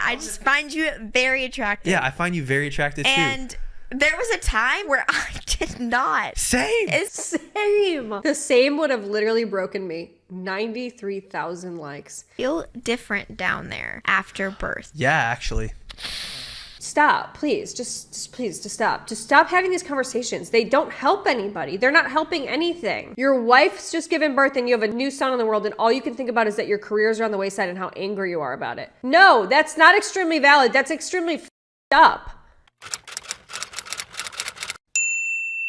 I just find you very attractive. Yeah, I find you very attractive too. And there was a time where I did not. Same. Same. The same would have literally broken me. 93,000 likes. Feel different down there after birth. Yeah, actually. Stop, please. Just stop. Just stop having these conversations. They don't help anybody. They're not helping anything. Your wife's just given birth and you have a new son in the world and all you can think about is that your careers are on the wayside and how angry you are about it. No, that's not extremely valid. That's extremely f***ed up.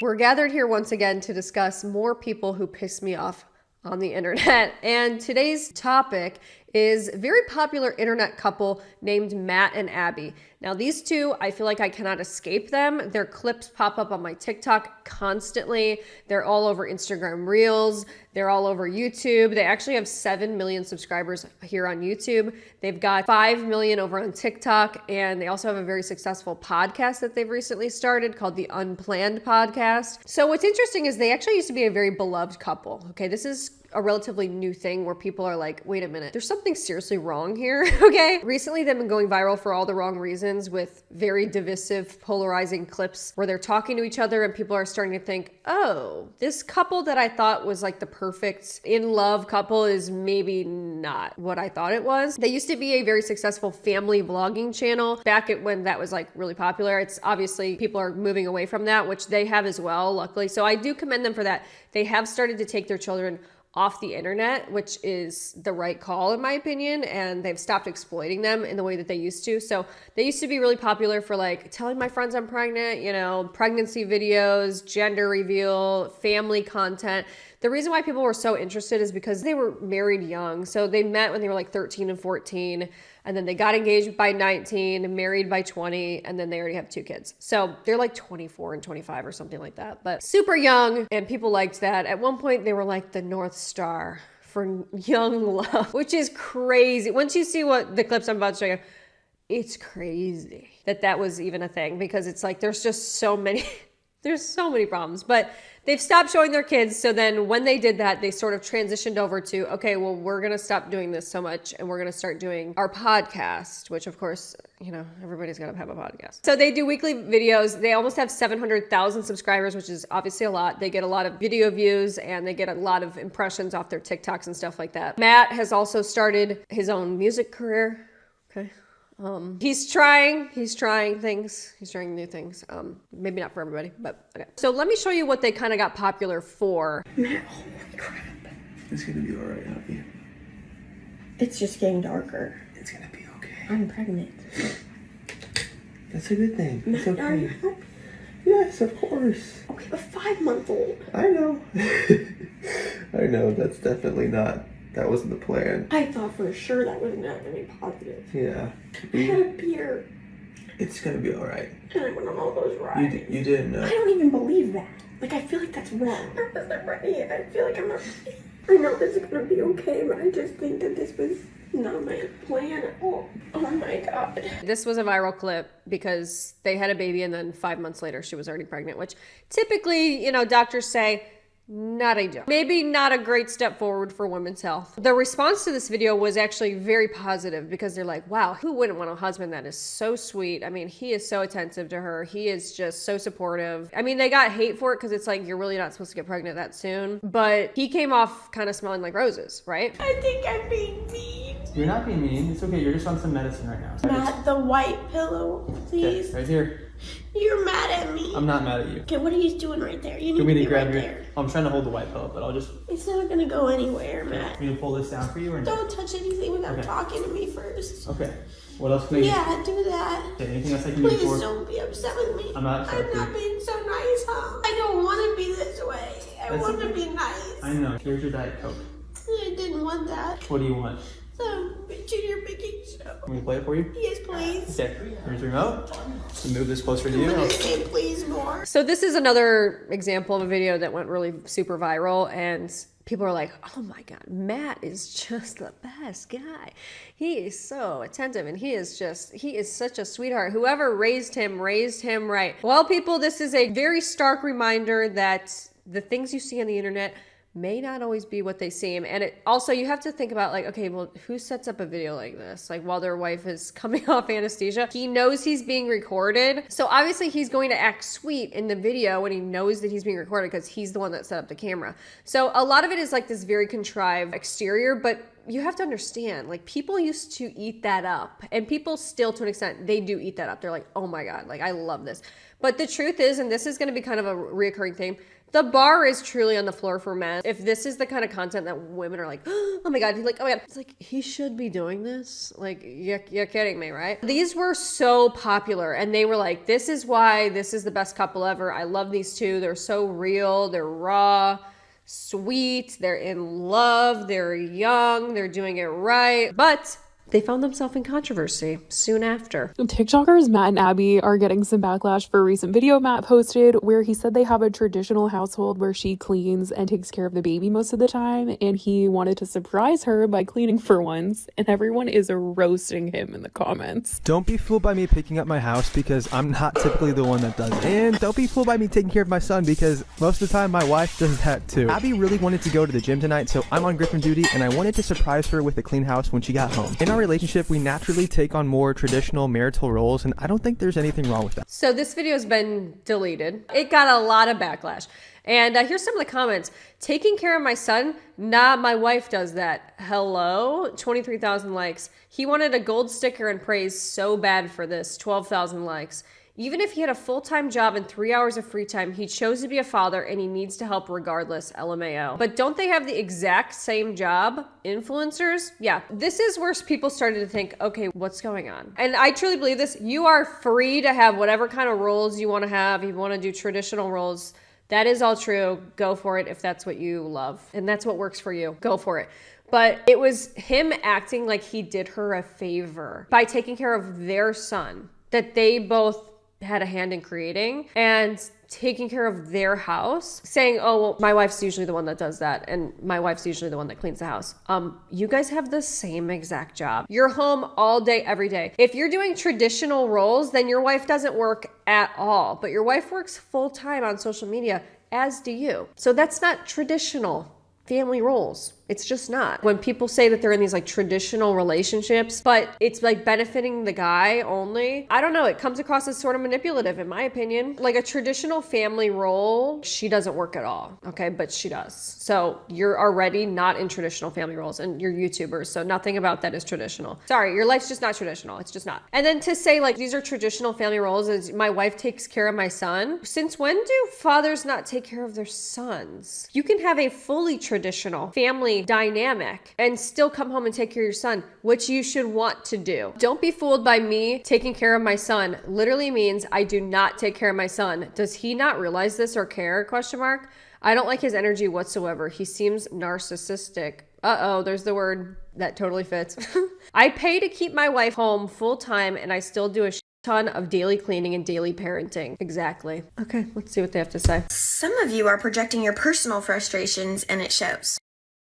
We're gathered here once again to discuss more people who piss me off on the internet. And today's topic is a very popular internet couple named Matt and Abby. Now these two, I feel like I cannot escape them. Their clips pop up on my TikTok constantly. They're all over Instagram Reels. They're all over YouTube. They actually have 7 million subscribers here on YouTube. They've got 5 million over on TikTok. And they also have a very successful podcast that they've recently started called the Unplanned Podcast. So what's interesting is they actually used to be a very beloved couple. Okay, this is a relatively new thing where people are like, wait a minute, there's something seriously wrong here, okay? Recently, they've been going viral for all the wrong reasons with very divisive, polarizing clips where they're talking to each other and people are starting to think, oh, this couple that I thought was like the perfect in love couple is maybe not what I thought it was. They used to be a very successful family vlogging channel back at when that was like really popular. It's obviously people are moving away from that, which they have as well, luckily. So I do commend them for that. They have started to take their children off the internet, which is the right call in my opinion, and they've stopped exploiting them in the way that they used to. So they used to be really popular for like telling my friends I'm pregnant, you know, pregnancy videos, gender reveal, family content. The reason why people were so interested is because they were married young. So they met when they were like 13 and 14, and then they got engaged by 19, married by 20, and then they already have 2 kids. So they're like 24 and 25 or something like that, but super young, and people liked that. At one point, they were like the North Star for young love, which is crazy. Once you see what the clips I'm about to show you, it's crazy that that was even a thing, because it's like there's just so many there's so many problems. But they've stopped showing their kids. So then when they did that, they sort of transitioned over to, okay, well, we're going to stop doing this so much and we're going to start doing our podcast, which of course, you know, everybody's got to have a podcast. So they do weekly videos. They almost have 700,000 subscribers, which is obviously a lot. They get a lot of video views and they get a lot of impressions off their TikToks and stuff like that. Matt has also started his own music career. Okay. He's trying things. He's trying new things. Maybe not for everybody, but okay. So let me show you what they kind of got popular for. Matt, oh my crap. It's gonna be alright, Abby. It's just getting darker. It's gonna be okay. I'm pregnant. That's a good thing. It's Matt, are you okay. happy? Yes, of course. Okay, but 5-month-old. I know. I know, that's definitely not, that wasn't the plan. I thought for sure that was not going to be positive. Yeah. I had a beer It's gonna be alright. and I went on all those rides. You didn't know. I don't even believe that. Like, I feel like that's wrong. I wasn't ready. I feel like I'm not. I know this is going to be okay, but I just think that this was not my plan at all. Oh my God. This was a viral clip because they had a baby and then 5 months later she was already pregnant, which typically, you know, doctors say, not ideal. Maybe not a great step forward for women's health. The response to this video was actually very positive because they're like, wow, who wouldn't want a husband that is so sweet? I mean, he is so attentive to her. He is just so supportive. I mean, they got hate for it because it's like, you're really not supposed to get pregnant that soon. But he came off kind of smelling like roses, right? I think I'm being mean. You're not being mean. It's okay. You're just on some medicine right now. Not the white pillow, please. Okay, right here. You're mad at me. I'm not mad at you. Okay, what are you doing right there? You Do need we to be grab right your... there. I'm trying to hold the white pillow, but I'll just... It's not gonna go anywhere, Matt. I'm gonna pull this down for you or no? Don't touch anything without Okay. talking to me first. Okay. What else can I do? Yeah, do that. Okay, anything else I can do Please for... don't be upset with me. I'm not upset I'm with not you. being so nice, huh? I don't want to be this way. I That's want to okay. be nice. I know. Here's your Diet Coke. I didn't want that. What do you want? The Junior Baking Show. Want me to play it for you? Yes, please. Okay. Here's the remote. So move this closer to I'm you. gonna say please more. So this is another example of a video that went really super viral and people are like, oh my God, Matt is just the best guy. He is so attentive and he is such a sweetheart. Whoever raised him right. Well, people, this is a very stark reminder that the things you see on the internet may not always be what they seem. And it also, you have to think about like, okay, well, who sets up a video like this? Like while their wife is coming off anesthesia, he knows he's being recorded. So obviously he's going to act sweet in the video when he knows that he's being recorded because he's the one that set up the camera. So a lot of it is like this very contrived exterior, but you have to understand, like people used to eat that up, and people still to an extent, they do eat that up. They're like, oh my God, like I love this. But the truth is, and this is going to be kind of a reoccurring theme, the bar is truly on the floor for men. If this is the kind of content that women are like, oh my God, like, oh my God, it's like, he should be doing this. Like, you're kidding me, right? These were so popular, and they were like, this is why this is the best couple ever. I love these two. They're so real. They're raw, sweet. They're in love. They're young. They're doing it right. But they found themselves in controversy soon after. TikTokers Matt and Abby are getting some backlash for a recent video Matt posted where he said they have a traditional household where she cleans and takes care of the baby most of the time, and he wanted to surprise her by cleaning for once, and everyone is roasting him in the comments. Don't be fooled by me picking up my house because I'm not typically the one that does it. And don't be fooled by me taking care of my son because most of the time my wife does that too. Abby really wanted to go to the gym tonight, so I'm on Griffin duty, and I wanted to surprise her with a clean house when she got home. In our relationship, we naturally take on more traditional marital roles, and I don't think there's anything wrong with that. So this video has been deleted. It got a lot of backlash. And here's some of the comments. Taking care of my son? Nah, my wife does that. Hello? 23,000 likes. He wanted a gold sticker and praise so bad for this. 12,000 likes. Even if he had a full-time job and 3 hours of free time, he chose to be a father and he needs to help regardless, LMAO. But don't they have the exact same job? Influencers? Yeah. This is where people started to think, okay, what's going on? And I truly believe this. You are free to have whatever kind of roles you want to have. If you want to do traditional roles, that is all true. Go for it if that's what you love. And that's what works for you. Go for it. But it was him acting like he did her a favor by taking care of their son that they both had a hand in creating and taking care of their house, saying, oh, well, my wife's usually the one that does that, and my wife's usually the one that cleans the house. You guys have the same exact job. You're home all day, every day. If you're doing traditional roles, then your wife doesn't work at all, but your wife works full-time on social media, as do you. So that's not traditional family roles. It's just not. When people say that they're in these like traditional relationships, but it's like benefiting the guy only, I don't know, it comes across as sort of manipulative in my opinion. Like a traditional family role, she doesn't work at all, okay? But she does. So you're already not in traditional family roles and you're YouTubers, so nothing about that is traditional. Sorry, your life's just not traditional. It's just not. And then to say like, these are traditional family roles is my wife takes care of my son. Since when do fathers not take care of their sons? You can have a fully traditional family dynamic and still come home and take care of your son, which you should want to do. Don't be fooled by me taking care of my son. Literally means I do not take care of my son. Does he not realize this or care? Question mark. I don't like his energy whatsoever. He seems narcissistic. Uh-oh, there's the word that totally fits. I pay to keep my wife home full time and I still do a ton of daily cleaning and daily parenting. Exactly. Okay, let's see what they have to say. Some of you are projecting your personal frustrations and it shows.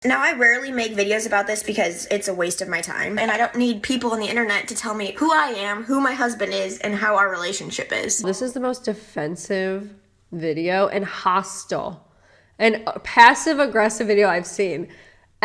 Now, I rarely make videos about this because it's a waste of my time, and I don't need people on the internet to tell me who I am, who my husband is, and how our relationship is. This is the most offensive video and hostile and passive-aggressive video I've seen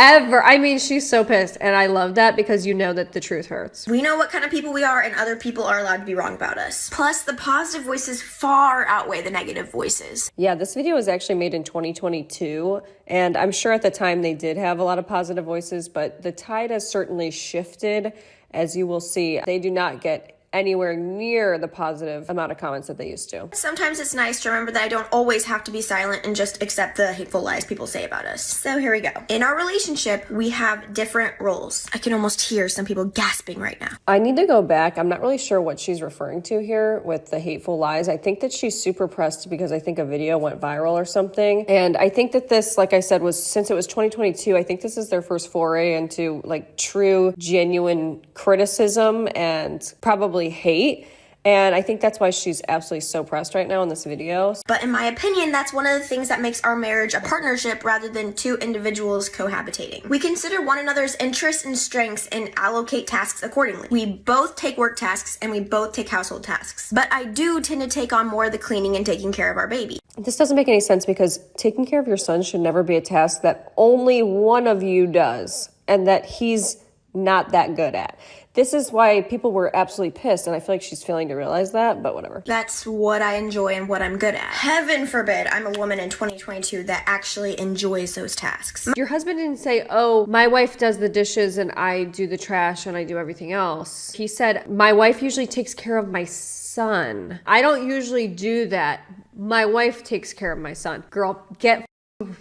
ever. I mean, she's so pissed, and I love that because you know that the truth hurts. We know what kind of people we are, and other people are allowed to be wrong about us. Plus, the positive voices far outweigh the negative voices. Yeah, this video was actually made in 2022, and I'm sure at the time they did have a lot of positive voices, but the tide has certainly shifted, as you will see. They do not get anywhere near the positive amount of comments that they used to. Sometimes it's nice to remember that I don't always have to be silent and just accept the hateful lies people say about us. So here we go. In our relationship, we have different roles. I can almost hear some people gasping right now. I need to go back. I'm not really sure what she's referring to here with the hateful lies. I think that she's super pressed because I think a video went viral or something. And I think that this, like I said, was since it was 2022, I think this is their first foray into like true, genuine criticism and probably hate. And I think that's why she's absolutely so pressed right now in this video. But in my opinion, that's one of the things that makes our marriage a partnership rather than two individuals cohabitating. We consider one another's interests and strengths and allocate tasks accordingly. We both take work tasks and we both take household tasks. But I do tend to take on more of the cleaning and taking care of our baby. This doesn't make any sense because taking care of your son should never be a task that only one of you does and that he's not that good at. This is why people were absolutely pissed, and I feel like she's failing to realize that, but whatever. That's what I enjoy and what I'm good at. Heaven forbid I'm a woman in 2022 that actually enjoys those tasks. Your husband didn't say, oh, my wife does the dishes and I do the trash and I do everything else. He said, my wife usually takes care of my son. I don't usually do that. My wife takes care of my son. Girl, get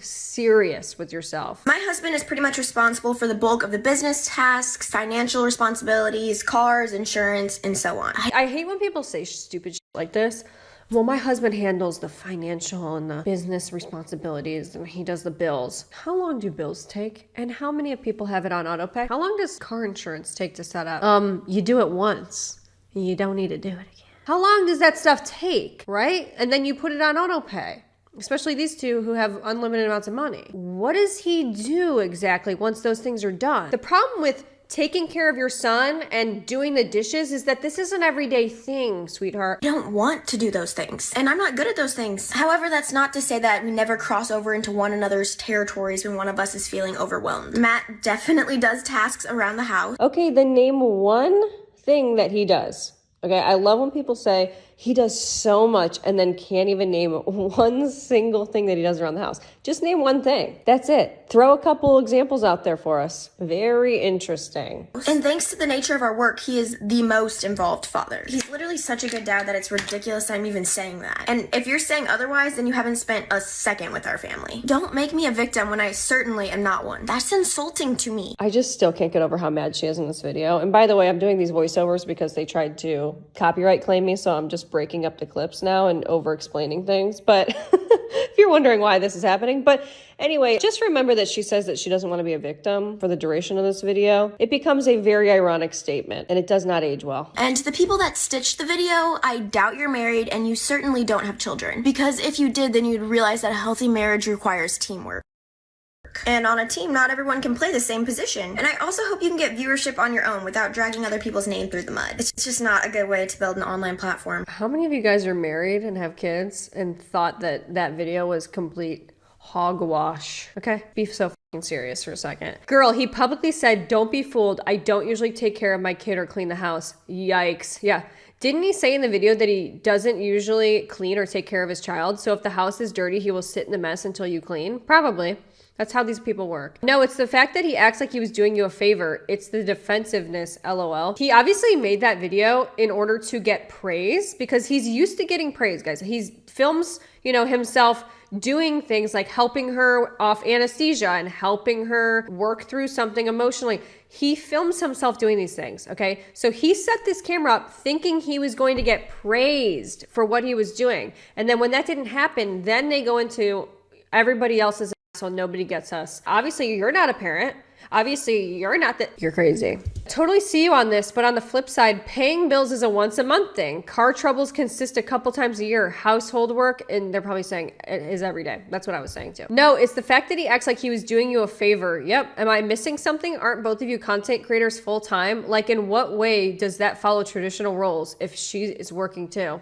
serious with yourself. My husband is pretty much responsible for the bulk of the business tasks, financial responsibilities, cars, insurance, and so on. I hate when people say stupid shit like this. Well, my husband handles the financial and the business responsibilities and he does the bills. How long do bills take? And how many of people have it on auto pay? How long does car insurance take to set up? You do it once. You don't need to do it again. How long does that stuff take, right? And then you put it on auto pay. Especially these two who have unlimited amounts of money. What does he do exactly once those things are done? The problem with taking care of your son and doing the dishes is that this is an everyday thing, sweetheart. I don't want to do those things, and I'm not good at those things. However, that's not to say that we never cross over into one another's territories when one of us is feeling overwhelmed. Matt definitely does tasks around the house. Okay, then name one thing that he does. Okay, I love when people say he does so much and then can't even name one single thing that he does around the house. Just name one thing. That's it. Throw a couple examples out there for us. Very interesting. And thanks to the nature of our work, he is the most involved father. He's literally such a good dad that it's ridiculous I'm even saying that. And if you're saying otherwise, then you haven't spent a second with our family. Don't make me a victim when I certainly am not one. That's insulting to me. I just still can't get over how mad she is in this video. And by the way, I'm doing these voiceovers because they tried to copyright claim me, so I'm just breaking up the clips now and over explaining things. But if you're wondering why this is happening. But anyway, just remember that she says that she doesn't want to be a victim for the duration of this video. It becomes a very ironic statement and it does not age well. And to the people that stitched the video, I doubt you're married and you certainly don't have children. Because if you did, then you'd realize that a healthy marriage requires teamwork. And on a team, not everyone can play the same position. And I also hope you can get viewership on your own without dragging other people's name through the mud. It's just not a good way to build an online platform. How many of you guys are married and have kids and thought that that video was complete hogwash? Okay, be so fucking serious for a second. Girl, he publicly said, don't be fooled. I don't usually take care of my kid or clean the house. Yikes. Yeah. Didn't he say in the video that he doesn't usually clean or take care of his child? So if the house is dirty, he will sit in the mess until you clean? Probably. That's how these people work. No, it's the fact that he acts like he was doing you a favor. It's the defensiveness, LOL. He obviously made that video in order to get praise because he's used to getting praise, guys. He films, himself doing things like helping her off anesthesia and helping her work through something emotionally. He films himself doing these things, okay? So he set this camera up thinking he was going to get praised for what he was doing. And then when that didn't happen, then they go into everybody else's so nobody gets us. Obviously, you're not a parent. Obviously, you're not that. You're crazy. Totally see you on this, but on the flip side, paying bills is a once a month thing. Car troubles consist a couple times a year. Household work, and they're probably saying it is every day. That's what I was saying too. No, it's the fact that he acts like he was doing you a favor. Yep. Am I missing something? Aren't both of you content creators full time? Like, in what way does that follow traditional roles if she is working too?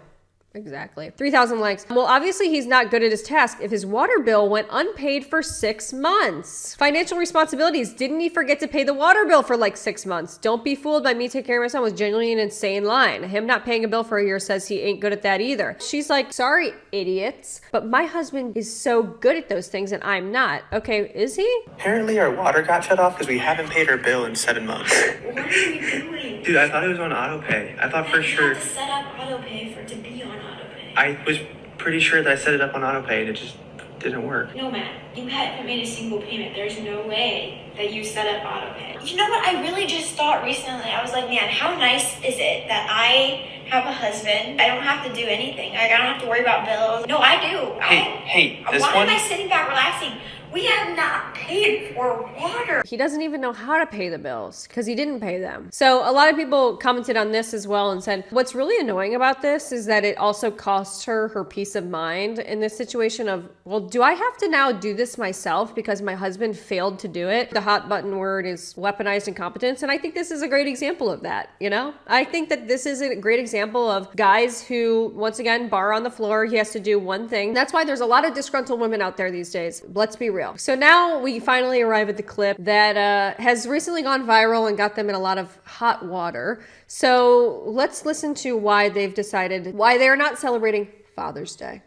Exactly. 3,000 likes. Well, obviously he's not good at his task if his water bill went unpaid for 6 months. Financial responsibilities. Didn't he forget to pay the water bill for like 6 months? Don't be fooled by me taking care of my son was genuinely an insane line. Him not paying a bill for a year says he ain't good at that either. She's like, sorry, idiots, but my husband is so good at those things and I'm not. Okay, is he? Apparently our water got shut off because we haven't paid our bill in 7 months. What are you doing? Dude, I thought it was on auto pay. I thought for sure. You have to set up auto pay for it to be on auto pay. I was pretty sure that I set it up on auto pay and it just didn't work. No, Matt, you hadn't made a single payment. There's no way that you set up auto pay. You know what? I really just thought recently, I was like, man, how nice is it that I have a husband? I don't have to do anything. Like, I don't have to worry about bills. No, I do. Hey, Why am I sitting back relaxing We have not paid for water. He doesn't even know how to pay the bills because he didn't pay them. So a lot of people commented on this as well and said, what's really annoying about this is that it also costs her peace of mind in this situation of, well, do I have to now do this myself because my husband failed to do it? The hot button word is weaponized incompetence. And I think this is a great example of that, you know? I think that this is a great example of guys who, once again, bar on the floor. He has to do one thing. That's why there's a lot of disgruntled women out there these days. Let's be real. So now we finally arrive at the clip that has recently gone viral and got them in a lot of hot water. So let's listen to why they've decided why they're not celebrating Father's Day.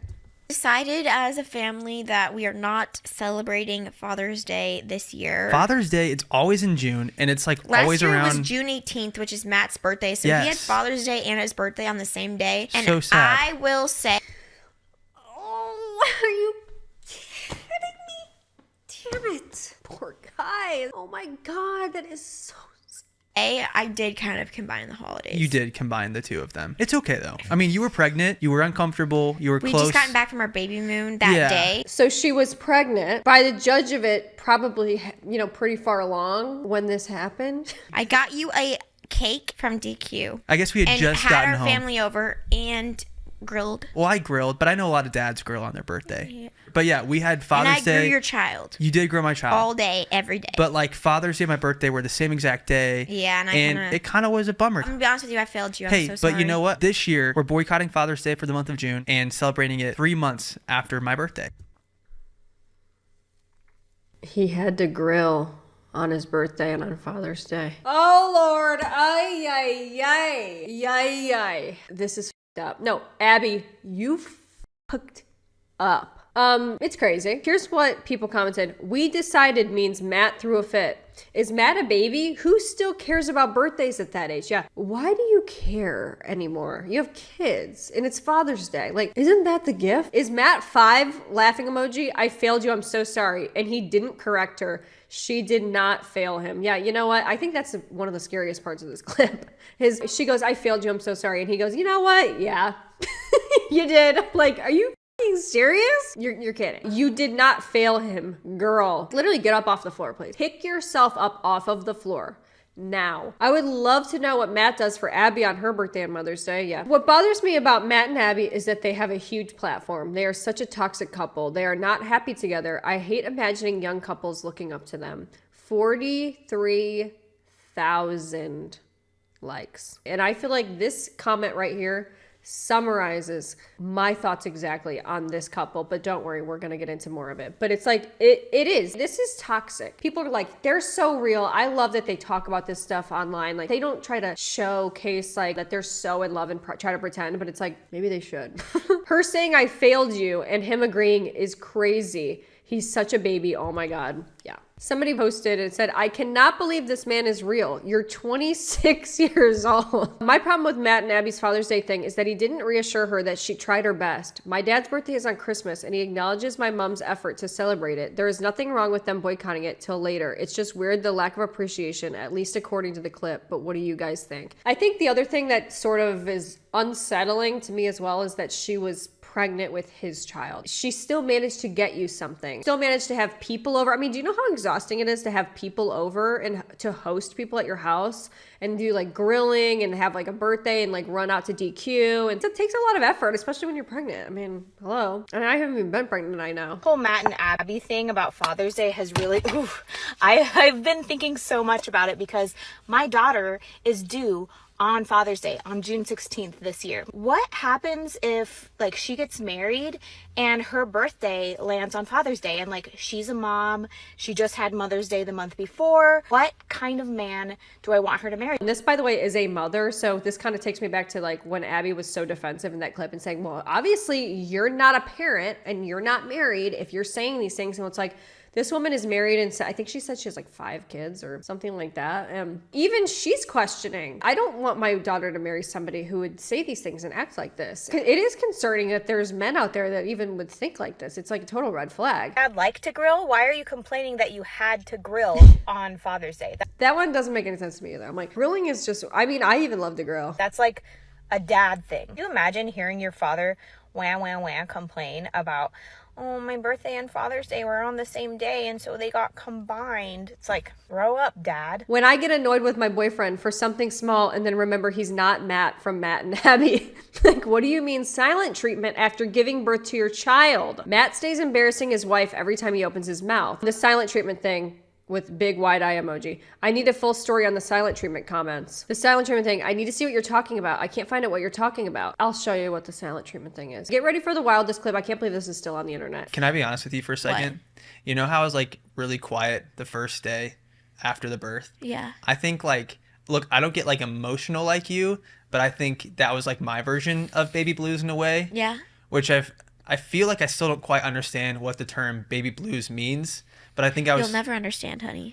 Decided as a family that we are not celebrating Father's Day this year. Father's Day, it's always in June, and it's like always around. Last year was June 18th, which is Matt's birthday. So yes. He had Father's Day and his birthday on the same day. And so sad. I will say, oh, are you kidding me? Damn it. Poor guy. Oh my God, that is so I did kind of combine the holidays. You did combine the two of them. It's okay though. I mean, you were pregnant, you were uncomfortable, you were We close. just gotten back from our baby moon that day. So she was pregnant. By the judge of it, probably, pretty far along when this happened. I got you a cake from DQ. I guess we had just gotten had our home. family over and grilled. Well, I grilled, but I know a lot of dads grill on their birthday. Yeah. But yeah, we had Father's Day. And I grew your child. You did grow my child. All day, every day. But like Father's Day and my birthday were the same exact day. Yeah, it kind of was a bummer. I'm gonna be honest with you, I failed you. I'm so sorry. But you know what? This year, we're boycotting Father's Day for the month of June and celebrating it 3 months after my birthday. He had to grill on his birthday and on Father's Day. Oh, Lord. Ay, ay, ay. Ay, ay. This is f***ed up. No, Abby, you fucked up. It's crazy. Here's what people commented. We decided means Matt threw a fit. Is Matt a baby? Who still cares about birthdays at that age? Yeah. Why do you care anymore? You have kids and it's Father's Day. Like, isn't that the gift? Is Matt 5? Laughing emoji. I failed you. I'm so sorry. And he didn't correct her. She did not fail him. Yeah, you know what? I think that's one of the scariest parts of this clip. She goes, I failed you. I'm so sorry. And he goes, you know what? Yeah, you did. Like, are you serious? You're kidding. You did not fail him, girl. Literally get up off the floor, please. Pick yourself up off of the floor now. I would love to know what Matt does for Abby on her birthday and Mother's Day. Yeah. What bothers me about Matt and Abby is that they have a huge platform. They are such a toxic couple. They are not happy together. I hate imagining young couples looking up to them. 43,000 likes. And I feel like this comment right here summarizes my thoughts exactly on this couple, but don't worry, we're gonna get into more of it. But it's like, this is toxic. People are like, they're so real. I love that they talk about this stuff online. Like, they don't try to showcase like that they're so in love and try to pretend, but it's like, maybe they should. Her saying I failed you and him agreeing is crazy. He's such a baby. Oh my God. Yeah. Somebody posted and said, I cannot believe this man is real. You're 26 years old. My problem with Matt and Abby's Father's Day thing is that he didn't reassure her that she tried her best. My dad's birthday is on Christmas and he acknowledges my mom's effort to celebrate it. There is nothing wrong with them boycotting it till later. It's just weird, the lack of appreciation, at least according to the clip. But what do you guys think? I think the other thing that sort of is unsettling to me as well is that she was pregnant with his child. She still managed to get you something. Still managed to have people over. I mean, do you know how exhausting it is to have people over and to host people at your house and do like grilling and have like a birthday and like run out to DQ? And it takes a lot of effort, especially when you're pregnant. I mean, hello. And I haven't even been pregnant, I know. The whole Matt and Abby thing about Father's Day has really, I've been thinking so much about it because my daughter is due on Father's Day, on June 16th this year. What happens if like she gets married and her birthday lands on Father's Day and like she's a mom, she just had Mother's Day the month before? What kind of man do I want her to marry? And this, by the way, is a mother. So this kind of takes me back to like when Abby was so defensive in that clip and saying, well, obviously you're not a parent and you're not married if you're saying these things. And it's like, this woman is married and I think she said she has like 5 kids or something like that. Even she's questioning. I don't want my daughter to marry somebody who would say these things and act like this. It is concerning that there's men out there that even would think like this. It's like a total red flag. I'd like to grill. Why are you complaining that you had to grill on Father's Day? That one doesn't make any sense to me either. I'm like, grilling is just, I mean, I even love to grill. That's like a dad thing. Can you imagine hearing your father wham, wham, wham complain about oh, my birthday and Father's Day were on the same day, and so they got combined. It's like, grow up, Dad. When I get annoyed with my boyfriend for something small and then remember he's not Matt from Matt and Abby, like, what do you mean silent treatment after giving birth to your child? Matt stays embarrassing his wife every time he opens his mouth. The silent treatment thing with big wide eye emoji. I need a full story on the silent treatment comments. The silent treatment thing, I need to see what you're talking about. I can't find out what you're talking about. I'll show you what the silent treatment thing is. Get ready for the wildest clip. I can't believe this is still on the internet. Can I be honest with you for a second? What? You know how I was like really quiet the first day after the birth? Yeah. I think like, look, I don't get like emotional like you, but I think that was like my version of baby blues in a way. Yeah. Which I feel like I still don't quite understand what the term baby blues means, but I think I was. You'll never understand, honey.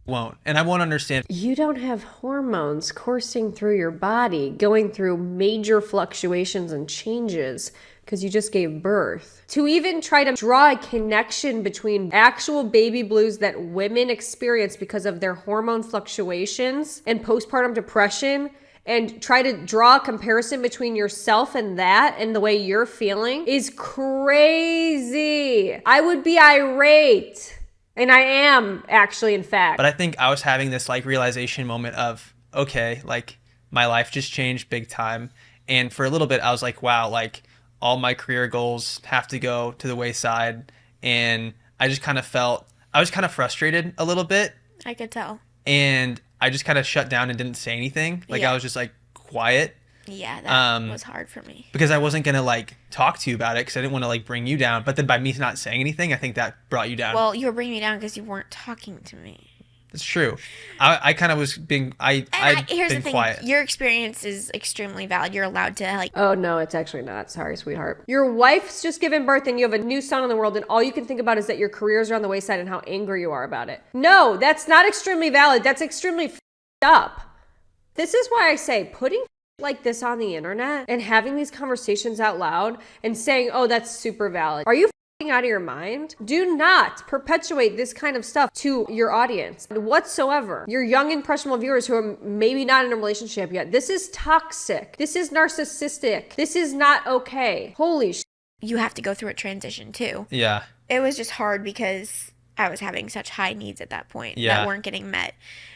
Won't, and I won't understand. You don't have hormones coursing through your body, going through major fluctuations and changes because you just gave birth. To even try to draw a connection between actual baby blues that women experience because of their hormone fluctuations and postpartum depression, and try to draw a comparison between yourself and that and the way you're feeling is crazy. I would be irate. And I am actually, in fact. But I think I was having this like realization moment of, okay, like my life just changed big time. And for a little bit, I was like, wow, like all my career goals have to go to the wayside. And I just kind of felt, I was kind of frustrated a little bit. I could tell. And I just kind of shut down and didn't say anything. Like I was just like quiet. Yeah, that was hard for me. Because I wasn't going to like talk to you about it because I didn't want to like bring you down. But then by me not saying anything, I think that brought you down. Well, you were bringing me down because you weren't talking to me. It's true. I kind of was being, Here's been the thing. quiet. Your experience is extremely valid. You're allowed to like. Oh, no, it's actually not. Sorry, sweetheart. Your wife's just given birth and you have a new son in the world and all you can think about is that your careers are on the wayside and how angry you are about it. No, that's not extremely valid. That's extremely f***ed up. This is why I say putting like this on the internet and having these conversations out loud and saying, oh, that's super valid. Are you f***ing out of your mind? Do not perpetuate this kind of stuff to your audience whatsoever. Your young impressionable viewers who are maybe not in a relationship yet. This is toxic. This is narcissistic. This is not okay. Holy sh**. You have to go through a transition too. Yeah. It was just hard because I was having such high needs at that point Yeah. that weren't getting met.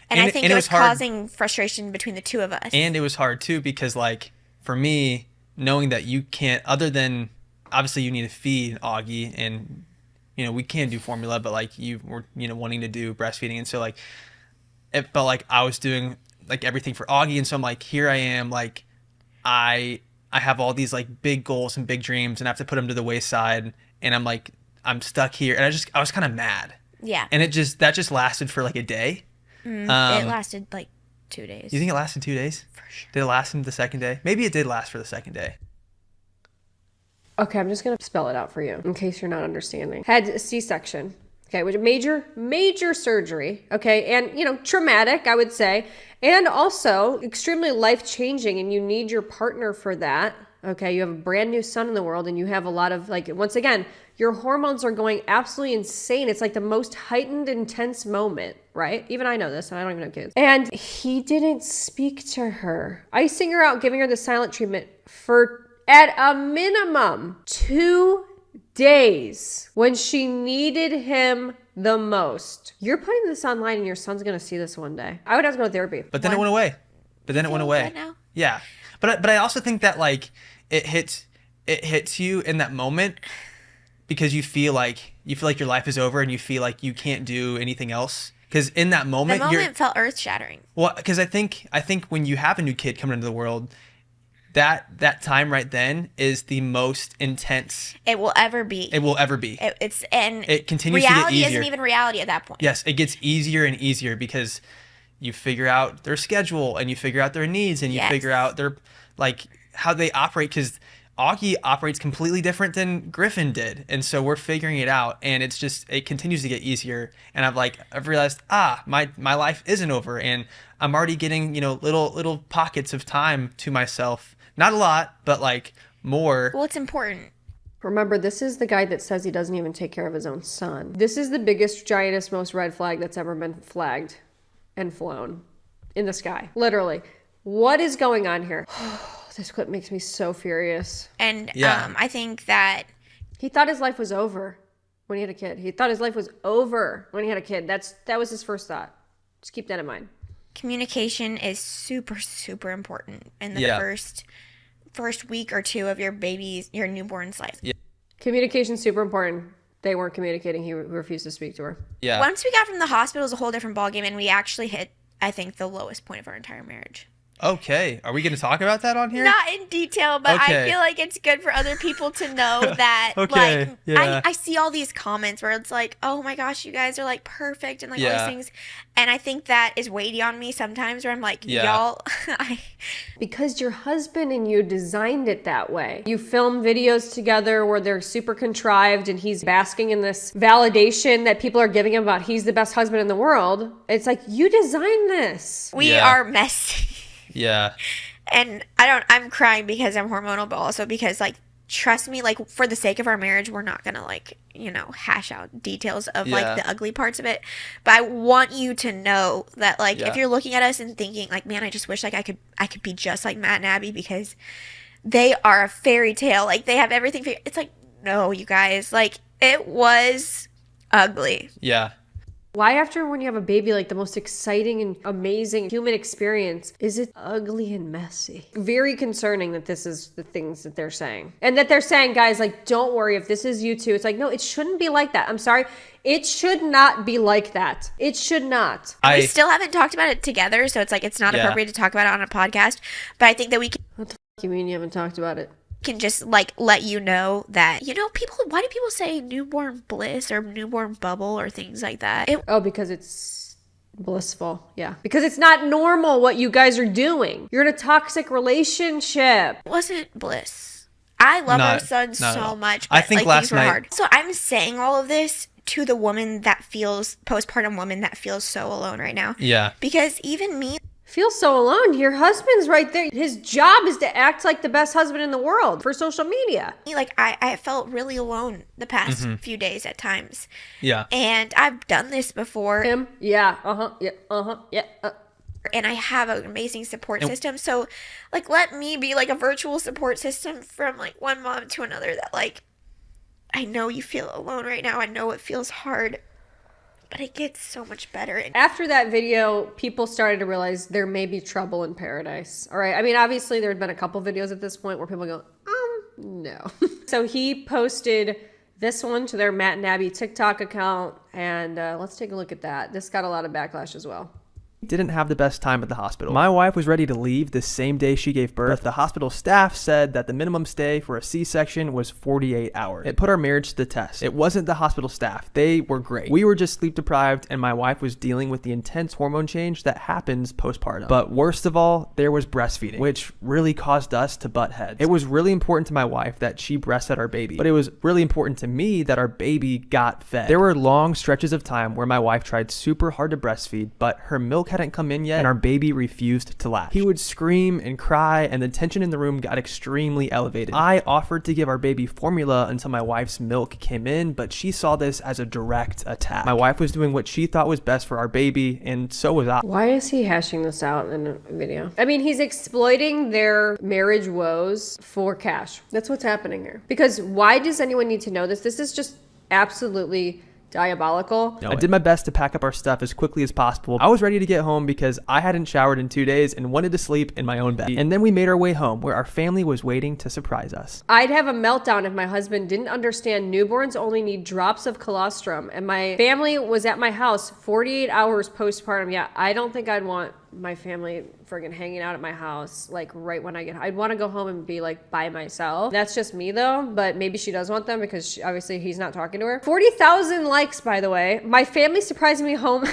And I think it was causing frustration between the two of us. And it was hard too because like for me, knowing that you can't, other than obviously you need to feed Augie and you know we can do formula, but like you were wanting to do breastfeeding, and so like it felt like I was doing like everything for Augie, and so I'm like here I am like I have all these like big goals and big dreams and I have to put them to the wayside, and I'm like I'm stuck here, and I was kind of mad. Yeah. And that just lasted for like a day. It lasted like 2 days. You think it lasted 2 days? For sure. Did it last into the second day? Maybe it did last for the second day. Okay, I'm just gonna spell it out for you in case you're not understanding. Had a C-section, okay, which major surgery, okay, and traumatic, I would say, and also extremely life-changing, and you need your partner for that. Okay, you have a brand new son in the world and you have a lot of like, once again, your hormones are going absolutely insane. It's like the most heightened, intense moment, right? Even I know this and I don't even have kids. And he didn't speak to her, icing her out, giving her the silent treatment for at a minimum 2 days when she needed him the most. You're putting this online and your son's gonna see this one day. I would have to go to therapy. But then it went away. Good now? Yeah. But I also think that like it hits you in that moment because you feel like your life is over and you feel like you can't do anything else. Because in that moment, the moment felt earth shattering. Well, because I think when you have a new kid coming into the world, that time right then is the most intense it will ever be. It continues to get reality easier. isn't even reality at that point. Yes, it gets easier and easier because you figure out their schedule and you figure out their needs and you figure out their like how they operate, because Augie operates completely different than Griffin did, and so we're figuring it out, and it continues to get easier. And I've realized my life isn't over, and I'm already getting little pockets of time to myself. Not a lot, but like more. Well, it's important. Remember, this is the guy that says he doesn't even take care of his own son. This is the biggest, giantest, most red flag that's ever been flagged and flown in the sky. Literally. What is going on here? This clip makes me so furious. And Yeah. I think that He thought his life was over when he had a kid. He thought his life was over when he had a kid. That was his first thought. Just keep that in mind. communication is super, super important in the Yeah. first week or two of your newborn's life. Yeah. Communication's super important. They weren't communicating. He refused to speak to her. Yeah. Once we got from the hospital, it was a whole different ballgame, and we actually hit, I think, the lowest point of our entire marriage. Okay. Are we going to talk about that on here? Not in detail, but Okay. I feel like it's good for other people to know that. Okay, Like, yeah. I see all these comments where it's like, "Oh my gosh, you guys are like perfect," and like all Yeah. these things, and I think that is weighty on me sometimes. Where I'm like, Yeah. y'all, Because your husband and you designed it that way. You film videos together where they're super contrived and he's basking in this validation that people are giving him about he's the best husband in the world. It's like, you designed this. we Yeah. are messy. Yeah. And I'm crying because I'm hormonal, but also because, like, trust me, like, for the sake of our marriage, we're not gonna, like, hash out details of Yeah. like the ugly parts of it. But I want you to know that, like, Yeah. if you're looking at us and thinking like, man, I just wish like I could be just like Matt and Abby, because they are a fairy tale, like they have everything it's like, no, you guys, like, it was ugly. Yeah. Why, after when you have a baby, like the most exciting and amazing human experience, is it ugly and messy? Very concerning that this is the things that they're saying. And that they're saying, guys, like, don't worry if this is you too. It's like, no, it shouldn't be like that. I'm sorry. It should not be like that. It should not. We still haven't talked about it together, so it's like it's not Yeah. appropriate to talk about it on a podcast. But I think that we What the f*** you mean you haven't talked about it? can just like let you know that, why do people say newborn bliss or newborn bubble or things like that? It Oh, because it's blissful. Yeah. Because it's not normal what you guys are doing. You're in a toxic relationship. wasn't bliss. I love our Not- son not at so all. much, I but think like last things were night- hard. So I'm saying all of this to the woman that feels postpartum woman that feels so alone right now. Yeah. Because even me, Feel so alone. Your husband's right there. His job is to act like the best husband in the world for social media. like I felt really alone the past Mm-hmm. few days at times. Yeah. And I've done this before. Him? Yeah. Uh-huh. Yeah. Uh-huh. Yeah. And I have an amazing support system. So, like, let me be like a virtual support system from like one mom to another that, like, I know you feel alone right now. I know it feels hard, but it gets so much better. After that video, people started to realize there may be trouble in paradise. All right. I mean, obviously, there had been a couple videos at this point where people go, no. So he posted this one to their Matt and Abby TikTok account. And let's take a look at that. This got a lot of backlash as well. Didn't have the best time at the hospital. My wife was ready to leave the same day she gave birth. But the hospital staff said that the minimum stay for a C-section was 48 hours. It put our marriage to the test. It wasn't the hospital staff. They were great. We were just sleep deprived, and my wife was dealing with the intense hormone change that happens postpartum. But worst of all, there was breastfeeding, which really caused us to butt heads. It was really important to my wife that she breastfed our baby, but it was really important to me that our baby got fed. There were long stretches of time where my wife tried super hard to breastfeed, but her milk hadn't come in yet and our baby refused to latch. He would scream and cry, and the tension in the room got extremely elevated. I offered to give our baby formula until my wife's milk came in, but she saw this as a direct attack. My wife was doing what she thought was best for our baby, and so was I. Why is he hashing this out in a video? I mean, he's exploiting their marriage woes for cash. That's what's happening here. Because why does anyone need to know this? This is just absolutely diabolical. I did my best to pack up our stuff as quickly as possible. I was ready to get home because I hadn't showered in 2 days and wanted to sleep in my own bed. And then we made our way home, where our family was waiting to surprise us. I'd have a meltdown if my husband didn't understand newborns only need drops of colostrum, and my family was at my house 48 hours postpartum. Yeah, I don't think I'd want my family friggin' hanging out at my house like right when I get home. I'd want to go home and be like by myself. That's just me though, but maybe she does want them because obviously he's not talking to her. 40,000 likes, by the way. My family surprising me home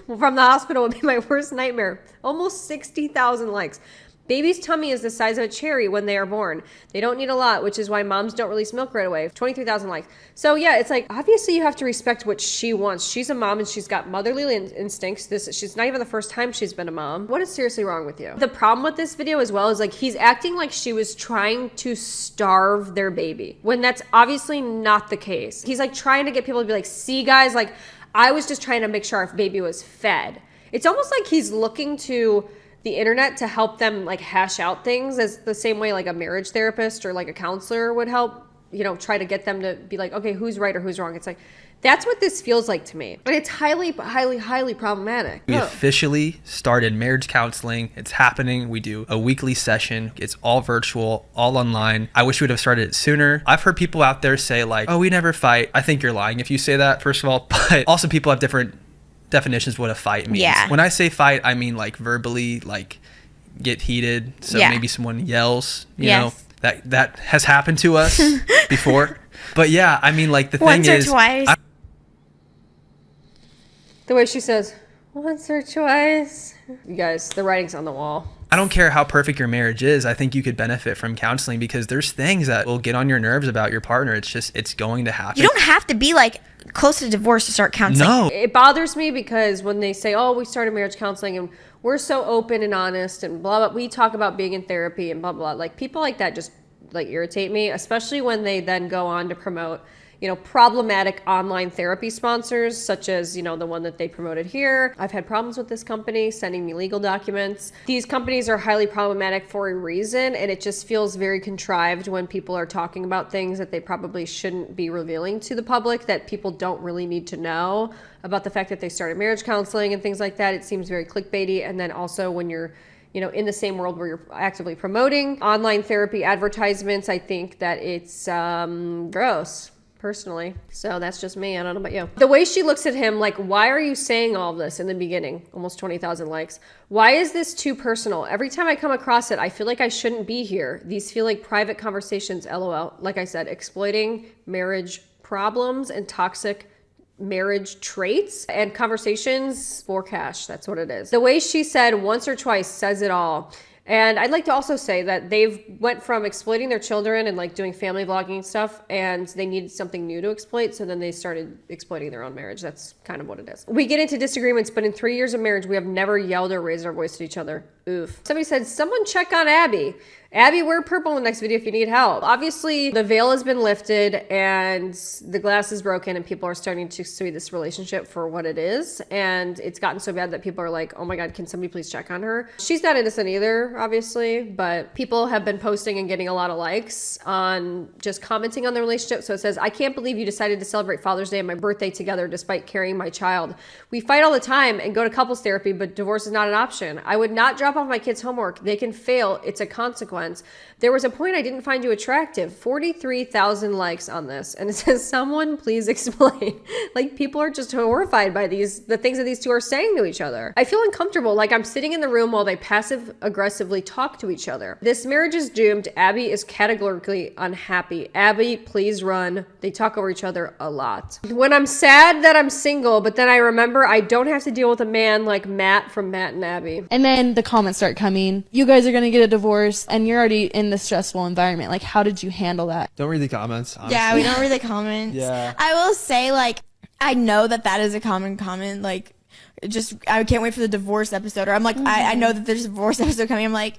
from the hospital would be my worst nightmare. Almost 60,000 likes. Baby's tummy is the size of a cherry when they are born. They don't need a lot, which is why moms don't release milk right away. 23,000 likes. So yeah, it's like, obviously you have to respect what she wants. She's a mom and she's got motherly instincts. She's not even the first time she's been a mom. What is seriously wrong with you? The problem with this video as well is like, he's acting like she was trying to starve their baby, when that's obviously not the case. He's like trying to get people to be like, see guys, like I was just trying to make sure our baby was fed. It's almost like he's looking to the internet to help them like hash out things, as the same way like a marriage therapist or like a counselor would help, you know, try to get them to be like, okay, who's right or who's wrong. It's like, that's what this feels like to me. And it's highly, highly, highly problematic. We officially started marriage counseling. It's happening. We do a weekly session. It's all virtual, all online. I wish we would have started it sooner. I've heard people out there say like, oh, we never fight. I think you're lying if you say that, first of all. But also people have different definitions of what a fight means. Yeah. When I say fight, I mean like verbally, like get heated. So maybe someone yells, you know, that has happened to us before. But yeah, I mean like the thing is. Once or twice. The way she says, once or twice. You guys, the writing's on the wall. I don't care how perfect your marriage is. I think you could benefit from counseling because there's things that will get on your nerves about your partner. It's going to happen. You don't have to be like close to divorce to start counseling. No. It bothers me because when they say, oh, we started marriage counseling and we're so open and honest and blah, blah, we talk about being in therapy and blah, blah. Like people like that just like irritate me, especially when they then go on to promote, you know, problematic online therapy sponsors, such as, you know, the one that they promoted here. I've had problems with this company sending me legal documents. These companies are highly problematic for a reason, and it just feels very contrived when people are talking about things that they probably shouldn't be revealing to the public, that people don't really need to know about the fact that they started marriage counseling and things like that. It seems very clickbaity. And then also when you're, you know, in the same world where you're actively promoting online therapy advertisements, I think that it's gross. Personally. So that's just me. I don't know about you. The way she looks at him, like, why are you saying all of this in the beginning? Almost 20,000 likes. Why is this too personal? Every time I come across it, I feel like I shouldn't be here. These feel like private conversations, LOL. Like I said, exploiting marriage problems and toxic marriage traits and conversations for cash. That's what it is. The way she said once or twice says it all. And I'd like to also say that they've went from exploiting their children and like doing family vlogging stuff, and they needed something new to exploit. So then they started exploiting their own marriage. That's kind of what it is. We get into disagreements, but in 3 years of marriage, we have never yelled or raised our voice at each other. Oof. Somebody said, someone check on Abby. Abby, wear purple in the next video if you need help. Obviously, the veil has been lifted and the glass is broken and people are starting to see this relationship for what it is. And it's gotten so bad that people are like, oh my God, can somebody please check on her? She's not innocent either, obviously, but people have been posting and getting a lot of likes on just commenting on the relationship. So it says, I can't believe you decided to celebrate Father's Day and my birthday together despite carrying my child. We fight all the time and go to couples therapy, but divorce is not an option. I would not drop off my kids' homework. They can fail. It's a consequence. There was a point I didn't find you attractive. 43,000 likes on this. And it says, someone please explain. Like people are just horrified by the things that these two are saying to each other. I feel uncomfortable. Like I'm sitting in the room while they passive aggressively talk to each other. This marriage is doomed. Abby is categorically unhappy. Abby, please run. They talk over each other a lot. When I'm sad that I'm single, but then I remember I don't have to deal with a man like Matt from Matt and Abby. And then the comments start coming. You guys are going to get a divorce and you're already in this stressful environment. Like, how did you handle that? Don't read the comments, honestly. Yeah, we don't read the comments. Yeah. I will say, like, I know that is a common comment. Like, just, I can't wait for the divorce episode. Or I'm like, I know that there's a divorce episode coming. I'm like,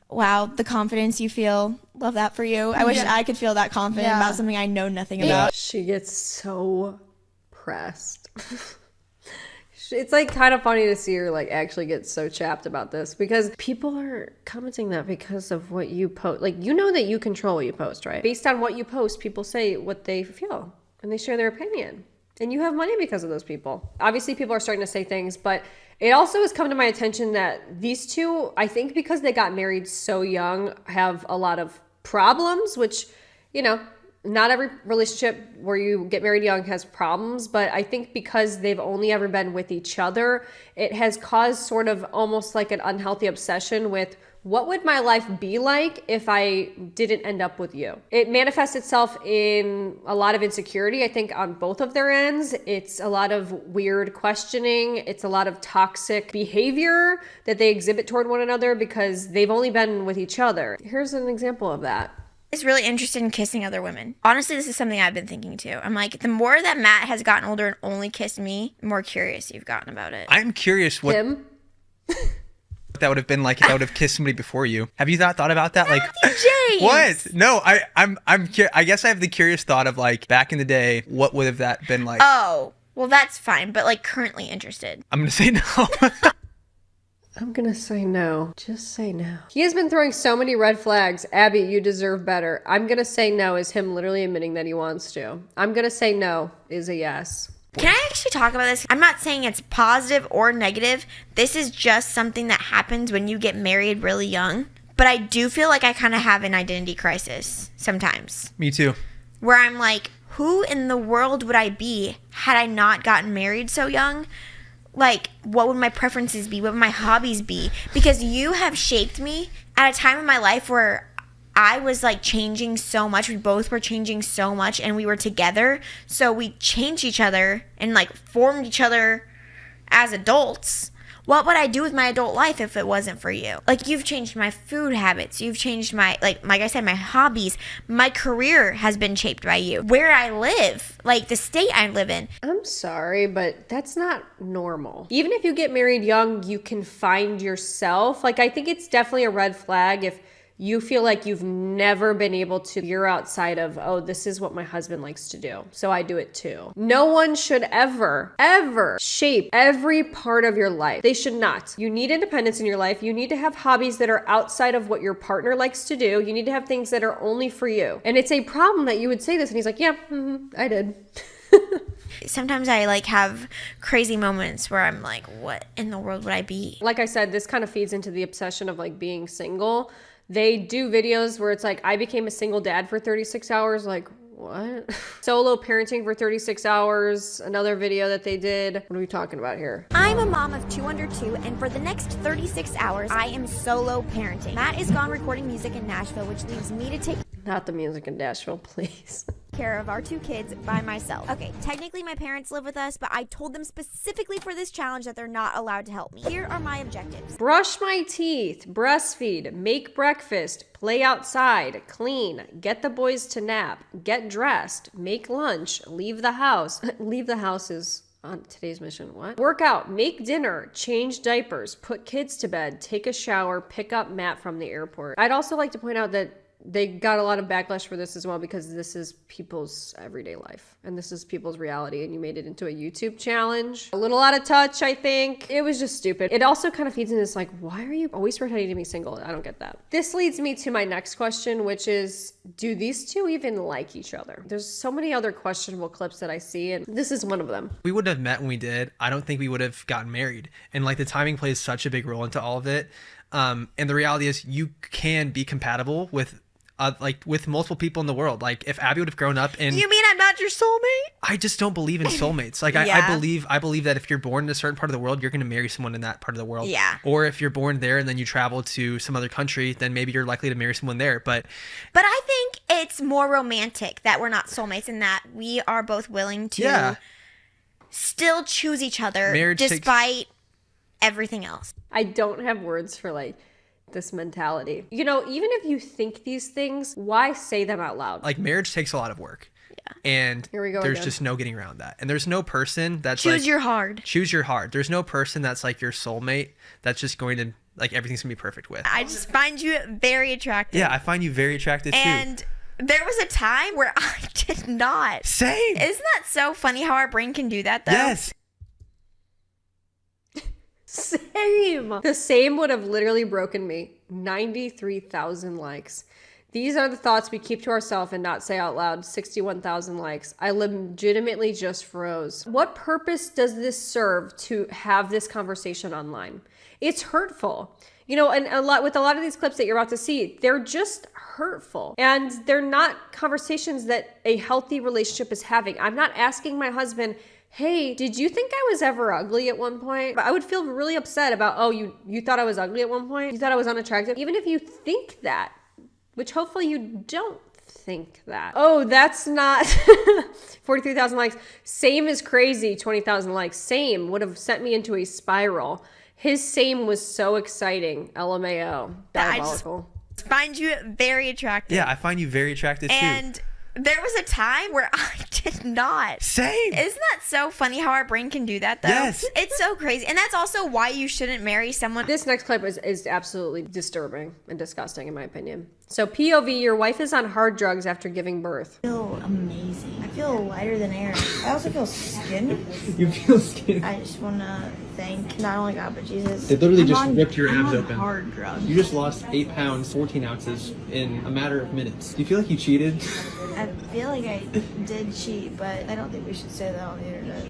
wow, the confidence you feel. Love that for you. I wish I could feel that confident about something I know nothing about. She gets so pressed. It's like kind of funny to see her like actually get so chapped about this because people are commenting that because of what you post. Like, you know that you control what you post, right? Based on what you post, people say what they feel and they share their opinion. And you have money because of those people. Obviously, people are starting to say things, but it also has come to my attention that these two, I think because they got married so young, have a lot of problems, which, you know, not every relationship where you get married young has problems, but I think because they've only ever been with each other, it has caused sort of almost like an unhealthy obsession with what would my life be like if I didn't end up with you? It manifests itself in a lot of insecurity, I think, on both of their ends. It's a lot of weird questioning. It's a lot of toxic behavior that they exhibit toward one another because they've only been with each other. Here's an example of that. Is really interested in kissing other women. Honestly, this is something I've been thinking too. I'm like, the more that Matt has gotten older and only kissed me, the more curious you've gotten about it. I'm curious what that would have been like if I would have kissed somebody before you. Have you thought about that? Like, James. What? No, I guess I have the curious thought of like back in the day, what would have that been like? Oh, well, that's fine, but like currently interested. I'm gonna say no. I'm gonna say no. Just say no. He has been throwing so many red flags. Abby, you deserve better. I'm gonna say no is him literally admitting that he wants to. I'm gonna say no is a yes. Can I actually talk about this? I'm not saying it's positive or negative. This is just something that happens when you get married really young. But I do feel like I kind of have an identity crisis sometimes. Me too. Where I'm like, who in the world would I be had I not gotten married so young? Like, what would my preferences be? What would my hobbies be? Because you have shaped me at a time in my life where I was like changing so much. We both were changing so much and we were together. So we changed each other and like formed each other as adults. What would I do with my adult life if it wasn't for you? Like, you've changed my food habits. You've changed my, like I said, my hobbies. My career has been shaped by you. Where I live, like the state I live in. I'm sorry, but that's not normal. Even if you get married young, you can find yourself. Like, I think it's definitely a red flag if you feel like you've never been able to veer outside of, oh, this is what my husband likes to do, so I do it too. No one should ever shape every part of your life. They should not. You need independence in your life. You need to have hobbies that are outside of what your partner likes to do. You need to have things that are only for you. And it's a problem that you would say this and he's like, yeah, I did. Sometimes I like have crazy moments where I'm like, what in the world would I be? Like I said, this kind of feeds into the obsession of like being single. They do videos where it's like, I became a single dad for 36 hours. Like, what? Solo parenting for 36 hours. Another video that they did. What are we talking about here? I'm a mom of 2 under 2, and for the next 36 hours, I am solo parenting. Matt is gone recording music in Nashville, which leaves me to take Not the music in Nashville, please. care of our 2 kids by myself. Okay, technically my parents live with us, but I told them specifically for this challenge that they're not allowed to help me. Here are my objectives. Brush my teeth, breastfeed, make breakfast, play outside, clean, get the boys to nap, get dressed, make lunch, leave the house. Leave the house is on today's mission. What? Work out, make dinner, change diapers, put kids to bed, take a shower, pick up Matt from the airport. I'd also like to point out that they got a lot of backlash for this as well because this is people's everyday life and this is people's reality, and you made it into a YouTube challenge. A little out of touch, I think. It was just stupid. It also kind of feeds into this like, why are you always pretending to be single? I don't get that. This leads me to my next question, which is, do these two even like each other? There's so many other questionable clips that I see, and this is one of them. We wouldn't have met when we did. I don't think we would have gotten married. And like the timing plays such a big role into all of it. And the reality is you can be compatible with like with multiple people in the world. Like if Abby would have grown up in... You mean I'm not your soulmate? I just don't believe in soulmates. Like Yeah. I believe that if you're born in a certain part of the world, you're going to marry someone in that part of the world. Yeah. Or if you're born there and then you travel to some other country, then maybe you're likely to marry someone there. But I think it's more romantic that we're not soulmates and that we are both willing to still choose each other Marriage despite everything else. I don't have words for like this mentality. You know, even if you think these things, why say them out loud? like marriage takes a lot of work. Yeah. And Here we go there's again. just no getting around that. And there's no person that's Choose like... your hard. Choose your hard. There's no person that's like your soulmate that's just going to... like everything's gonna be perfect with. I just find you very attractive. Yeah, I find you very attractive too. And there was a time where I did not. Same. Isn't that so funny how our brain can do that though? Yes. Same. The same would have literally broken me. 93,000 likes. These are the thoughts we keep to ourselves and not say out loud. 61,000 likes. I legitimately just froze. What purpose does this serve to have this conversation online? It's hurtful. You know, and a lot of these clips that you're about to see, they're just hurtful. And they're not conversations that a healthy relationship is having. I'm not asking my husband, hey, did you think I was ever ugly at one point? I would feel really upset about, oh, you thought I was ugly at one point? You thought I was unattractive? Even if you think that, which hopefully you don't think that. Oh, that's not 43,000 likes. Same is crazy, 20,000 likes. Same would have sent me into a spiral. His same was so exciting. LMAO. Diabolical. I just find you very attractive. Yeah, I find you very attractive too. And there was a time where I did not. Same. Isn't that so funny how our brain can do that though? Yes. It's so crazy. And that's also why you shouldn't marry someone. This next clip is absolutely disturbing and disgusting in my opinion. So POV, your wife is on hard drugs after giving birth. I feel amazing. I feel lighter than air. I also feel skinny. You feel skinny. I just want to thank not only God but Jesus. They literally I'm just on- ripped your I'm abs on open. hard drugs. You just lost 8 pounds, 14 ounces in a matter of minutes. Do you feel like you cheated? I feel like I did cheat, but I don't think we should say that on the internet.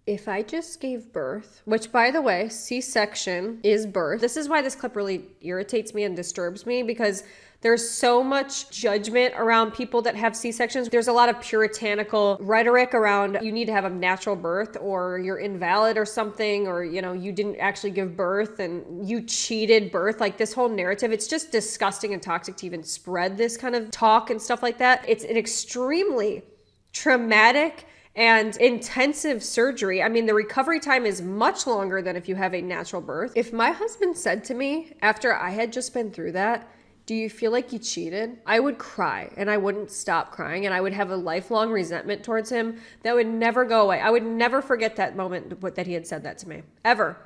If I just gave birth, which by the way, C-section is birth. This is why this clip really irritates me and disturbs me, because there's so much judgment around people that have C-sections. There's a lot of puritanical rhetoric around you need to have a natural birth or you're invalid or something, or, you know, you didn't actually give birth and you cheated birth. Like this whole narrative, it's just disgusting and toxic to even spread this kind of talk and stuff like that. It's an extremely traumatic and intensive surgery. I mean, the recovery time is much longer than if you have a natural birth. If my husband said to me after I had just been through that, do you feel like you cheated? I would cry and I wouldn't stop crying, and I would have a lifelong resentment towards him that would never go away. I would never forget that moment that he had said that to me. Ever.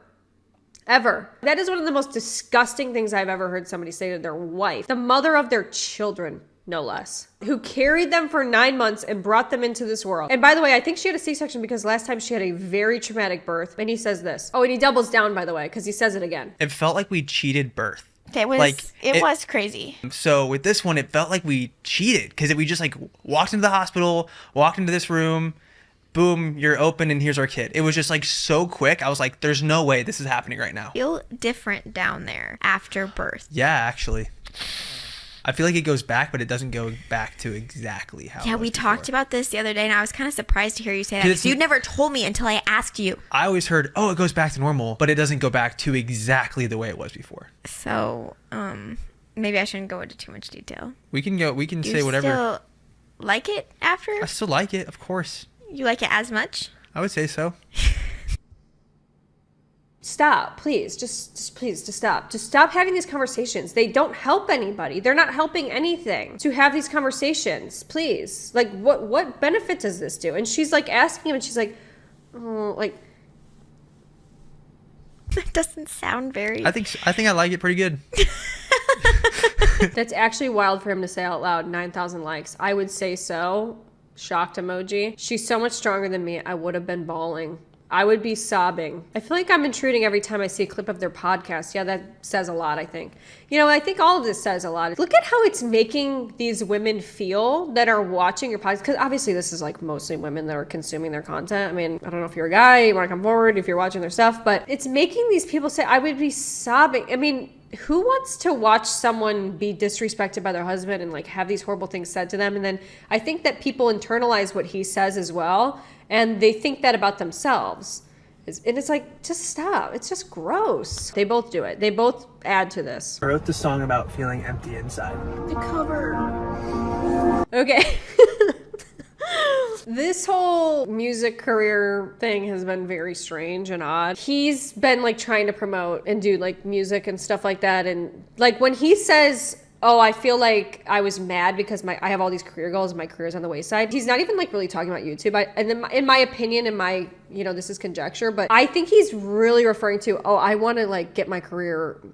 Ever. That is one of the most disgusting things I've ever heard somebody say to their wife, the mother of their children, no less, who carried them for 9 months and brought them into this world. And by the way, I think she had a C-section because last time she had a very traumatic birth. And he says this. Oh, and he doubles down, by the way, because he says it again. It felt like we cheated birth. It was crazy. So with this one, it felt like we cheated because we just like walked into the hospital, walked into this room, boom, you're open and here's our kid. It was just like so quick. I was like, there's no way this is happening right now. Feel different down there after birth. Yeah, actually. I feel like it goes back, but it doesn't go back to exactly how. Yeah, we talked about this the other day, and I was kind of surprised to hear you say that because you never told me until I asked you. I always heard, oh, it goes back to normal, but it doesn't go back to exactly the way it was before. So, maybe I shouldn't go into too much detail. We can Do say whatever. You still like it after? I still like it, of course. You like it as much? I would say so. Stop, please. Just stop. Just stop having these conversations. They don't help anybody. They're not helping anything to have these conversations. Please. Like, what benefit does this do? And she's like asking him, and she's like, oh, like. That doesn't sound very. I think I like it pretty good. That's actually wild for him to say out loud. 9,000 likes. I would say so. Shocked emoji. She's so much stronger than me. I would have been bawling. I would be sobbing. I feel like I'm intruding every time I see a clip of their podcast. Yeah, that says a lot, I think. You know, I think all of this says a lot. Look at how it's making these women feel that are watching your podcast. Because obviously this is like mostly women that are consuming their content. I mean, I don't know if you're a guy, you want to come forward, if you're watching their stuff. But it's making these people say, I would be sobbing. I mean, who wants to watch someone be disrespected by their husband and like have these horrible things said to them? And then I think that people internalize what he says as well. And they think that about themselves. And it's like, just stop. It's just gross. They both do it. They both add to this. I wrote the song about feeling empty inside. The cover. Okay. This whole music career thing has been very strange and odd. He's been like trying to promote and do like music and stuff like that. And like when he says, oh, I feel like I was mad because I have all these career goals and my career's on the wayside. He's not even like really talking about YouTube. And then in my opinion, this is conjecture, but I think he's really referring to, oh, I want to like get my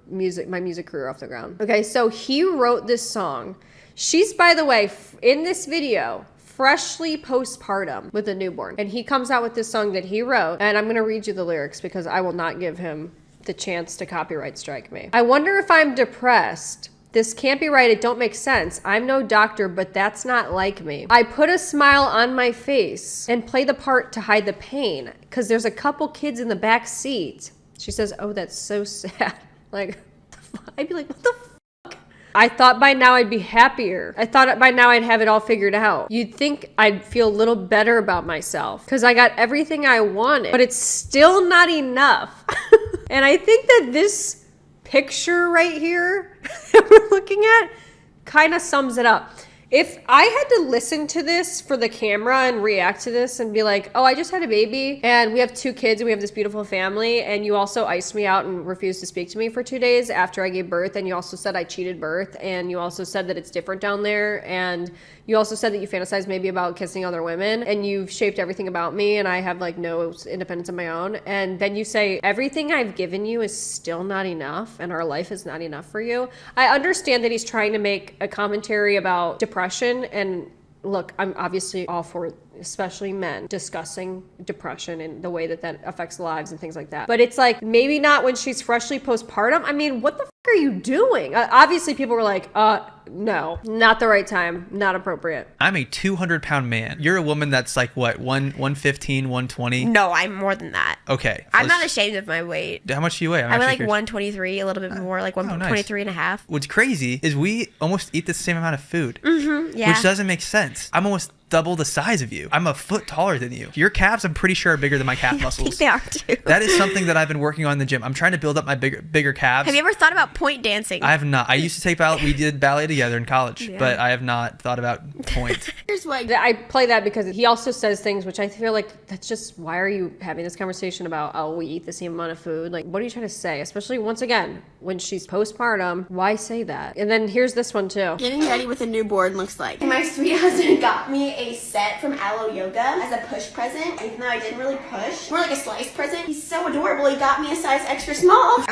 music career off the ground. Okay, so he wrote this song. She's, by the way, in this video, freshly postpartum with a newborn. And he comes out with this song that he wrote. And I'm going to read you the lyrics because I will not give him the chance to copyright strike me. I wonder if I'm depressed. This can't be right. It don't make sense. I'm no doctor, but that's not like me. I put a smile on my face and play the part to hide the pain because there's a couple kids in the back seat. She says, oh, that's so sad. Like, I'd be like, what the fuck? I thought by now I'd be happier. I thought by now I'd have it all figured out. You'd think I'd feel a little better about myself because I got everything I wanted, but it's still not enough. And I think that this picture right here that we're looking at kind of sums it up. If I had to listen to this for the camera and react to this and be like, oh, I just had a baby and we have 2 kids and we have this beautiful family, and you also iced me out and refused to speak to me for 2 days after I gave birth, and you also said I cheated birth, and you also said that it's different down there, and you also said that you fantasize maybe about kissing other women, and you've shaped everything about me and I have like no independence of my own, and then you say everything I've given you is still not enough and our life is not enough for you. I understand that he's trying to make a commentary about depression, and look, I'm obviously all for especially men, discussing depression and the way that that affects lives and things like that. But it's like, maybe not when she's freshly postpartum. I mean, what the f are you doing? Obviously people were like, no, not the right time, not appropriate. I'm a 200-pound man. You're a woman that's like what, 115, 120? No, I'm more than that. Okay. I'm not ashamed of my weight. How much do you weigh? I weigh like 123, a little bit more, like 123 and a half. What's crazy is we almost eat the same amount of food, yeah. which doesn't make sense. I'm almost double the size of you. I'm a foot taller than you. Your calves, I'm pretty sure, are bigger than my calf muscles. They are too. That is something that I've been working on in the gym. I'm trying to build up my bigger calves. Have you ever thought about point dancing? I have not. I used to take ballet. We did ballet together in college, but I have not thought about point. Here's why I play that, because he also says things which I feel like that's just, why are you having this conversation about, oh, we eat the same amount of food? Like, what are you trying to say? Especially, once again, when she's postpartum, why say that? And then here's this one too. Getting ready with a newborn looks like. My sweet husband got me a set from Aloe Yoga as a push present, even though I didn't really push. More like a slice present. He's so adorable. He got me a size extra small.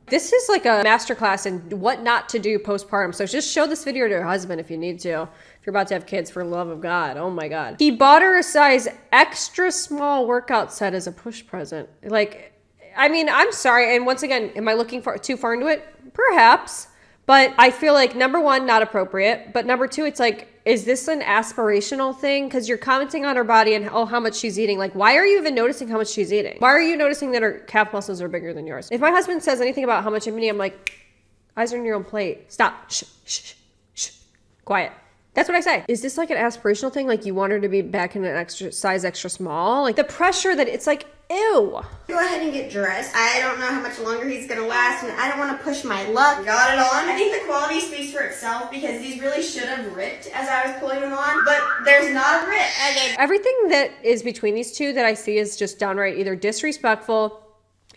This is like a masterclass in what not to do postpartum. So just show this video to your husband if you need to. If you're about to have kids, for the love of God. Oh my God. He bought her a size extra small workout set as a push present. Like, I mean, I'm sorry. And once again, am I looking too far into it? Perhaps. But I feel like, number one, not appropriate. But number two, it's like, is this an aspirational thing? Because you're commenting on her body and how much she's eating. Like, why are you even noticing how much she's eating? Why are you noticing that her calf muscles are bigger than yours? If my husband says anything about how much I'm eating, I'm like, eyes are on your own plate. Stop. Shh, shh, shh, shh. Quiet. That's what I say. Is this like an aspirational thing? Like, you want her to be back in an extra small? Like, the pressure that it's like, ew. Go ahead and get dressed. I don't know how much longer he's gonna last, and I don't want to push my luck. Got it on. I think the quality speaks for itself, because these really should have ripped as I was pulling them on, but there's not a rip. Okay. Everything that is between these two that I see is just downright either disrespectful,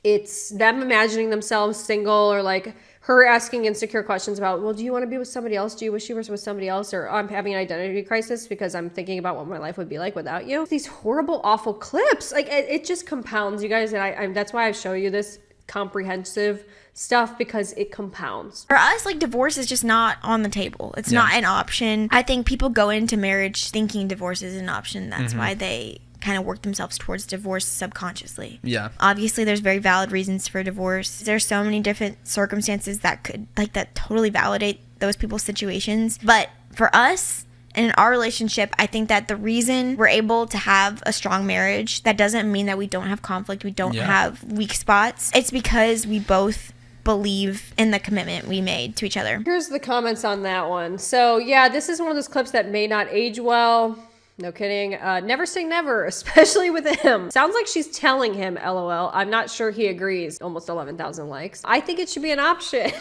it's them imagining themselves single, or like her asking insecure questions about, well, do you want to be with somebody else? Do you wish you were with somebody else? Or, I'm having an identity crisis because I'm thinking about what my life would be like without you. These horrible, awful clips. Like, it just compounds, you guys. And that's why I show you this comprehensive stuff, because it compounds. For us, like, divorce is just not on the table. It's not an option. I think people go into marriage thinking divorce is an option. That's why they kind of work themselves towards divorce subconsciously. Yeah. Obviously, there's very valid reasons for divorce. There's so many different circumstances that could, like, that totally validate those people's situations. But for us, and in our relationship, I think that the reason we're able to have a strong marriage, that doesn't mean that we don't have conflict, we don't have weak spots. It's because we both believe in the commitment we made to each other. Here's the comments on that one. So yeah, this is one of those clips that may not age well. No kidding. Never say never, especially with him. Sounds like she's telling him, LOL. I'm not sure he agrees. Almost 11,000 likes. I think it should be an option.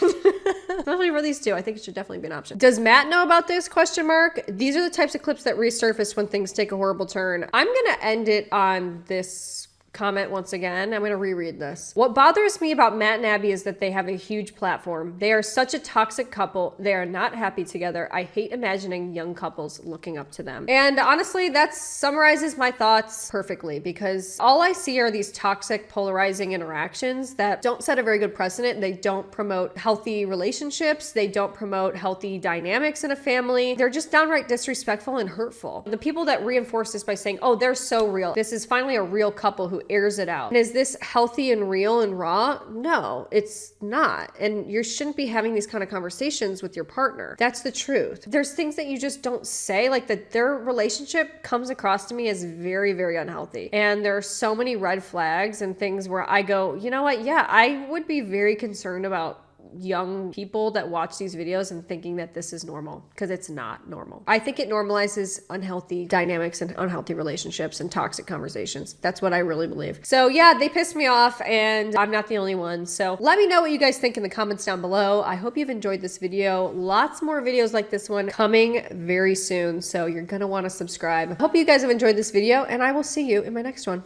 Especially for these two. I think it should definitely be an option. Does Matt know about this? Question mark. These are the types of clips that resurface when things take a horrible turn. I'm gonna end it on this comment once again. I'm going to reread this. What bothers me about Matt and Abby is that they have a huge platform. They are such a toxic couple. They are not happy together. I hate imagining young couples looking up to them. And honestly, that summarizes my thoughts perfectly, because all I see are these toxic, polarizing interactions that don't set a very good precedent. They don't promote healthy relationships. They don't promote healthy dynamics in a family. They're just downright disrespectful and hurtful. The people that reinforce this by saying, oh, they're so real. This is finally a real couple who airs it out. And is this healthy and real and raw? No, it's not. And you shouldn't be having these kind of conversations with your partner. That's the truth. There's things that you just don't say, like that their relationship comes across to me as very, very unhealthy. And there are so many red flags and things where I go, you know what? Yeah, I would be very concerned about young people that watch these videos and thinking that this is normal, because it's not normal. I think it normalizes unhealthy dynamics and unhealthy relationships and toxic conversations. That's what I really believe. So yeah, they pissed me off, and I'm not the only one. So let me know what you guys think in the comments down below. I hope you've enjoyed this video. Lots more videos like this one coming very soon, so you're gonna want to subscribe. I hope you guys have enjoyed this video, and I will see you in my next one.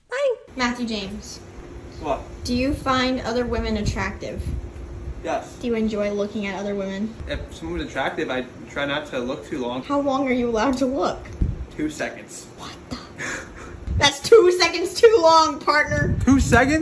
Bye. Matthew James. What? Do you find other women attractive? Yes. Do you enjoy looking at other women? If someone's attractive, I try not to look too long. How long are you allowed to look? 2 seconds. What the? That's 2 seconds too long, partner. 2 seconds?